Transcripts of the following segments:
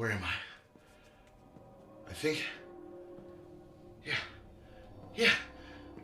Where am I? I think... Yeah.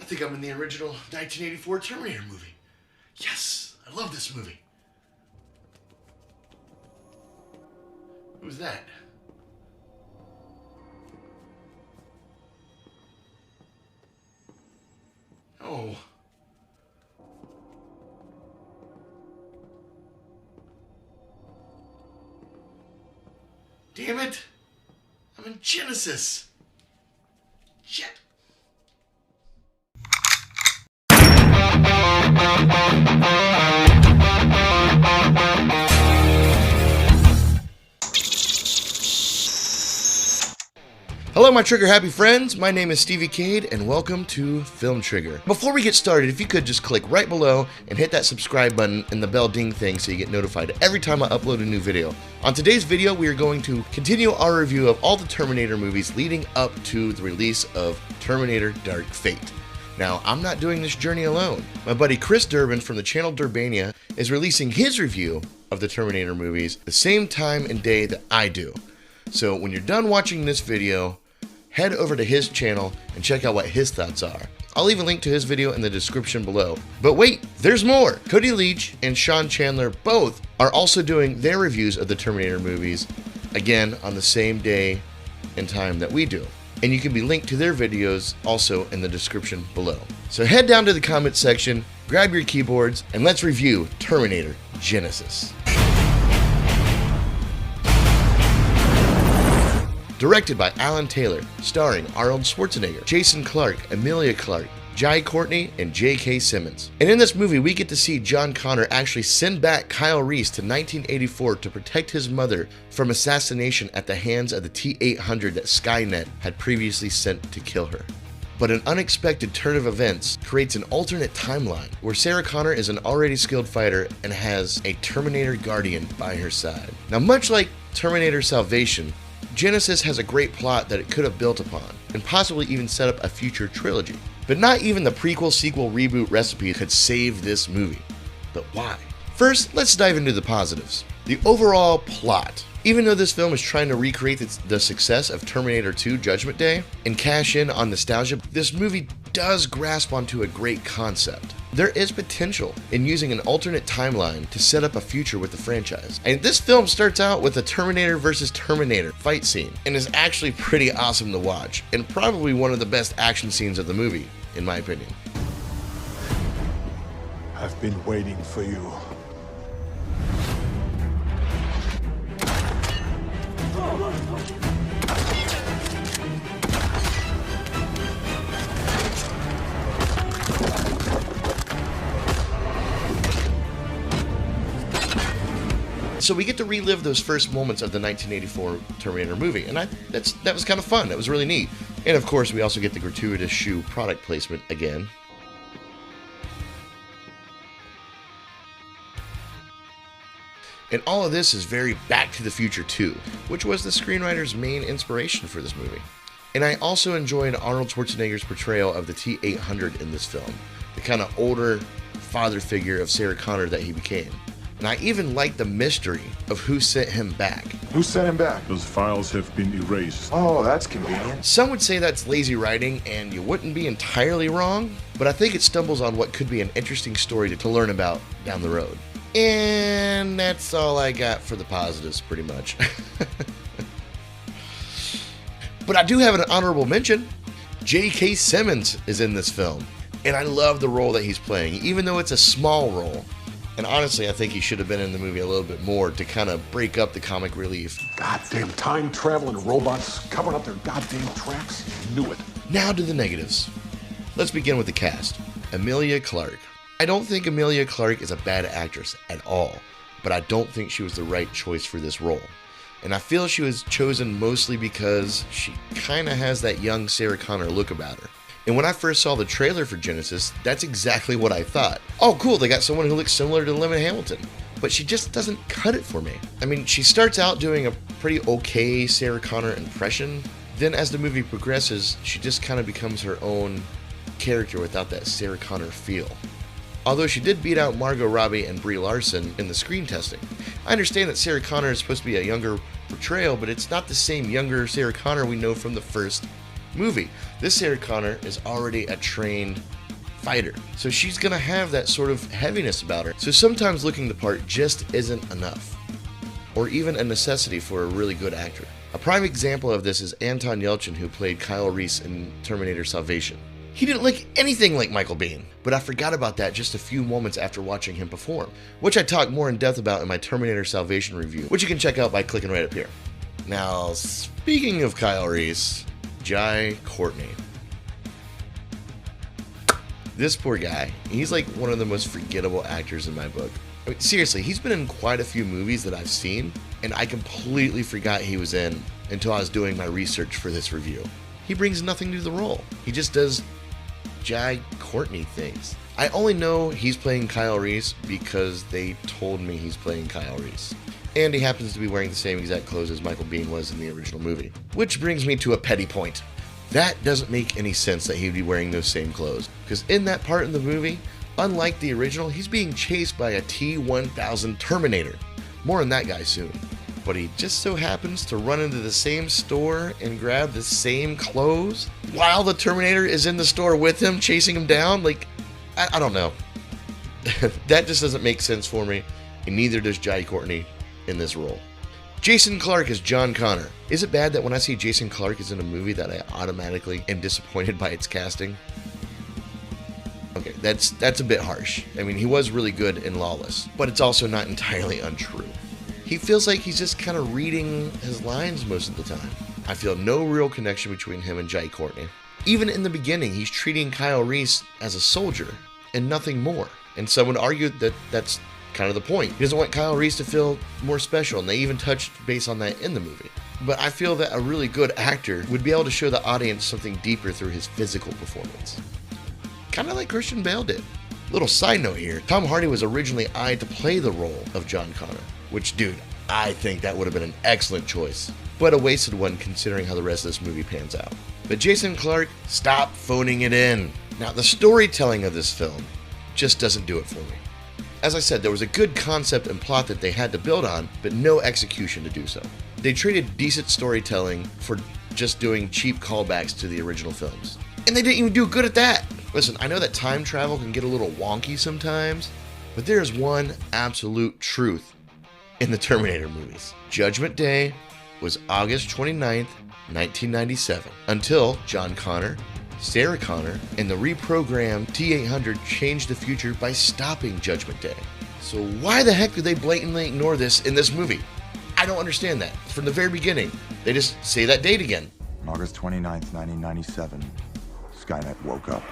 I think I'm in the original 1984 Terminator movie. Yes! I love this movie. Who's that? Oh. Damn it! I'm in Genisys! Shit! Hello my Trigger Happy friends, my name is Stevie Cade and welcome to Film Trigger. Before we get started, if you could just click right below and hit that subscribe button and the bell ding thing so you get notified every time I upload a new video. On today's video, we are going to continue our review of all the Terminator movies leading up to the release of Terminator Dark Fate. Now, I'm not doing this journey alone. My buddy Chris Durbin from the channel Durbania is releasing his review of the Terminator movies the same time and day that I do. So when you're done watching this video, head over to his channel and check out what his thoughts are. I'll leave a link to his video in the description below. But wait, there's more! Cody Leach and Sean Chandler both are also doing their reviews of the Terminator movies, again on the same day and time that we do. And you can be linked to their videos also in the description below. So head down to the comment section, grab your keyboards, and let's review Terminator Genisys. Directed by Alan Taylor, starring Arnold Schwarzenegger, Jason Clarke, Emilia Clarke, Courtney, and J.K. Simmons. And in this movie, we get to see John Connor actually send back Kyle Reese to 1984 to protect his mother from assassination at the hands of the T-800 that Skynet had previously sent to kill her. But an unexpected turn of events creates an alternate timeline where Sarah Connor is an already skilled fighter and has a Terminator Guardian by her side. Now, much like Terminator Salvation, Genisys has a great plot that it could have built upon, and possibly even set up a future trilogy. But not even the prequel, sequel, reboot recipe could save this movie. But why? First, let's dive into the positives. The overall plot. Even though this film is trying to recreate the success of Terminator 2 Judgment Day and cash in on nostalgia, this movie does grasp onto a great concept. There is potential in using an alternate timeline to set up a future with the franchise. And this film starts out with a Terminator versus Terminator fight scene and is actually pretty awesome to watch and probably one of the best action scenes of the movie, in my opinion. I've been waiting for you. So we get to relive those first moments of the 1984 Terminator movie, and that was kind of fun. That was really neat. And of course, we also get the gratuitous shoe product placement again. And all of this is very Back to the Future 2, which was the screenwriter's main inspiration for this movie. And I also enjoyed Arnold Schwarzenegger's portrayal of the T-800 in this film, the kind of older father figure of Sarah Connor that he became. And I even like the mystery of who sent him back. Who sent him back? Those files have been erased. Oh, that's convenient. Some would say that's lazy writing, and you wouldn't be entirely wrong, but I think it stumbles on what could be an interesting story to learn about down the road. And that's all I got for the positives, pretty much. But I do have an honorable mention. J.K. Simmons is in this film, and I love the role that he's playing, even though it's a small role. And honestly, I think he should have been in the movie a little bit more to kind of break up the comic relief. Goddamn time-traveling robots covering up their goddamn tracks. Knew it. Now to the negatives. Let's begin with the cast. Emilia Clarke. I don't think Emilia Clarke is a bad actress at all, but I don't think she was the right choice for this role. And I feel she was chosen mostly because she kind of has that young Sarah Connor look about her. And when I first saw the trailer for Genisys, that's exactly what I thought. Oh cool, they got someone who looks similar to Lemon Hamilton. But she just doesn't cut it for me. I mean, she starts out doing a pretty okay Sarah Connor impression. Then as the movie progresses, she just kind of becomes her own character without that Sarah Connor feel. Although she did beat out Margot Robbie and Brie Larson in the screen testing. I understand that Sarah Connor is supposed to be a younger portrayal, but it's not the same younger Sarah Connor we know from the first movie. This Sarah Connor is already a trained fighter, so she's gonna have that sort of heaviness about her. So sometimes looking the part just isn't enough, or even a necessity for a really good actor. A prime example of this is Anton Yelchin, who played Kyle Reese in Terminator Salvation. He didn't look anything like Michael Biehn, but I forgot about that just a few moments after watching him perform, which I talk more in depth about in my Terminator Salvation review, which you can check out by clicking right up here. Now, speaking of Kyle Reese, Jai Courtney. This poor guy, he's like one of the most forgettable actors in my book. I mean, seriously, he's been in quite a few movies that I've seen, and I completely forgot he was in until I was doing my research for this review. He brings nothing to the role. He just does Jai Courtney things. I only know he's playing Kyle Reese because they told me he's playing Kyle Reese. And he happens to be wearing the same exact clothes as Michael Biehn was in the original movie. Which brings me to a petty point. That doesn't make any sense that he'd be wearing those same clothes. Because in that part in the movie, unlike the original, he's being chased by a T-1000 Terminator. More on that guy soon. But he just so happens to run into the same store and grab the same clothes while the Terminator is in the store with him, chasing him down. Like, I don't know. That just doesn't make sense for me, and neither does Jai Courtney in this role. Jason Clarke is John Connor. Is it bad that when I see Jason Clarke is in a movie that I automatically am disappointed by its casting? Okay, that's a bit harsh. I mean, he was really good in Lawless, but it's also not entirely untrue. He feels like he's just kind of reading his lines most of the time. I feel no real connection between him and Jai Courtney. Even in the beginning, he's treating Kyle Reese as a soldier and nothing more. And some would argue that that's kind of the point. He doesn't want Kyle Reese to feel more special, and they even touched base on that in the movie. But I feel that a really good actor would be able to show the audience something deeper through his physical performance. Kind of like Christian Bale did. Little side note here, Tom Hardy was originally eyed to play the role of John Connor, which, dude, I think that would have been an excellent choice, but a wasted one considering how the rest of this movie pans out. But Jason Clarke, stop phoning it in. Now, the storytelling of this film just doesn't do it for me. As I said, there was a good concept and plot that they had to build on, but no execution to do so. They traded decent storytelling for just doing cheap callbacks to the original films. And they didn't even do good at that. Listen, I know that time travel can get a little wonky sometimes, but there is one absolute truth in the Terminator movies. Judgment Day was August 29th, 1997, until John Connor, Sarah Connor, and the reprogrammed T-800 changed the future by stopping Judgment Day. So why the heck did they blatantly ignore this in this movie? I don't understand that. From the very beginning, they just say that date again. On August 29th, 1997, Skynet woke up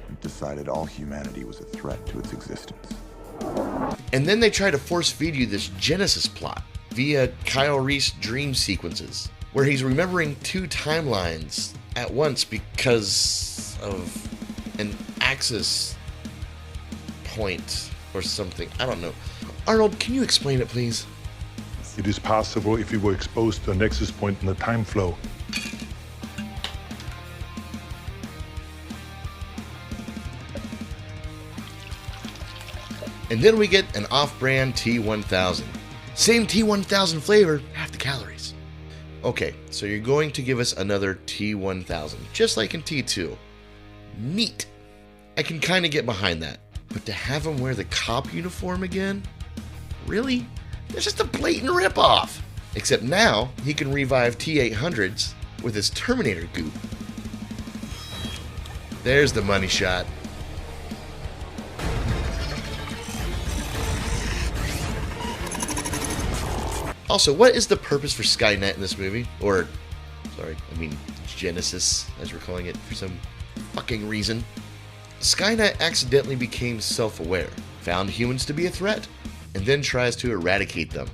and decided all humanity was a threat to its existence. And then they try to force feed you this Genisys plot via Kyle Reese dream sequences, where he's remembering two timelines at once because of an axis point or something. I don't know. Arnold, can you explain it, please? It is possible if you were exposed to a nexus point in the time flow. And then we get an off-brand T-1000. Same T-1000 flavor, half the calories. Okay, so you're going to give us another T-1000, just like in T2. Neat. I can kind of get behind that. But to have him wear the cop uniform again? Really? That's just a blatant ripoff. Except now, he can revive T-800s with his Terminator goop. There's the money shot. Also, what is the purpose for Skynet in this movie? Or, sorry, I mean Genisys, as we're calling it for some fucking reason. Skynet accidentally became self-aware, found humans to be a threat, and then tries to eradicate them.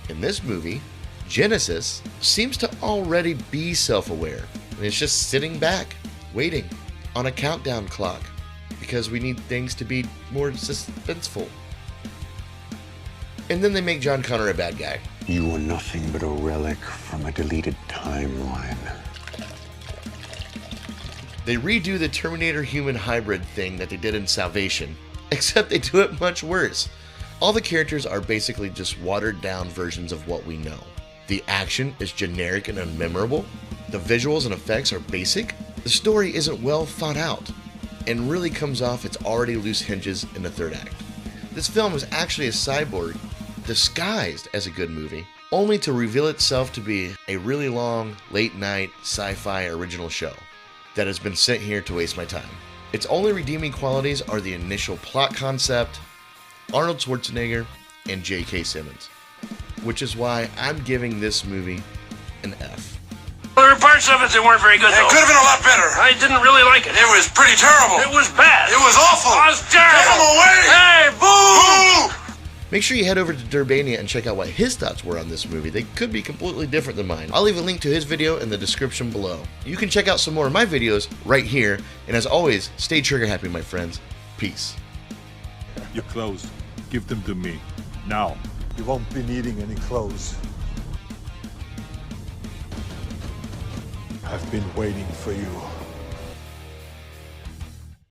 In this movie, Genisys seems to already be self-aware, and it's just sitting back, waiting on a countdown clock, because we need things to be more suspenseful. And then they make John Connor a bad guy. You are nothing but a relic from a deleted timeline. They redo the Terminator human hybrid thing that they did in Salvation, except they do it much worse. All the characters are basically just watered down versions of what we know. The action is generic and unmemorable. The visuals and effects are basic. The story isn't well thought out and really comes off its already loose hinges in the third act. This film is actually a cyborg disguised as a good movie, only to reveal itself to be a really long, late-night, sci-fi original show that has been sent here to waste my time. Its only redeeming qualities are the initial plot concept, Arnold Schwarzenegger, and J.K. Simmons, which is why I'm giving this movie an F. There were parts of it that weren't very good, though. It could have been a lot better. I didn't really like it. It was pretty terrible. It was bad. It was awful. It was terrible. Get him away! Hey, boo! Make sure you head over to Durbania and check out what his thoughts were on this movie. They could be completely different than mine. I'll leave a link to his video in the description below. You can check out some more of my videos right here, and as always, stay trigger happy, my friends. Peace. Your clothes. Give them to me. Now. You won't be needing any clothes. I've been waiting for you.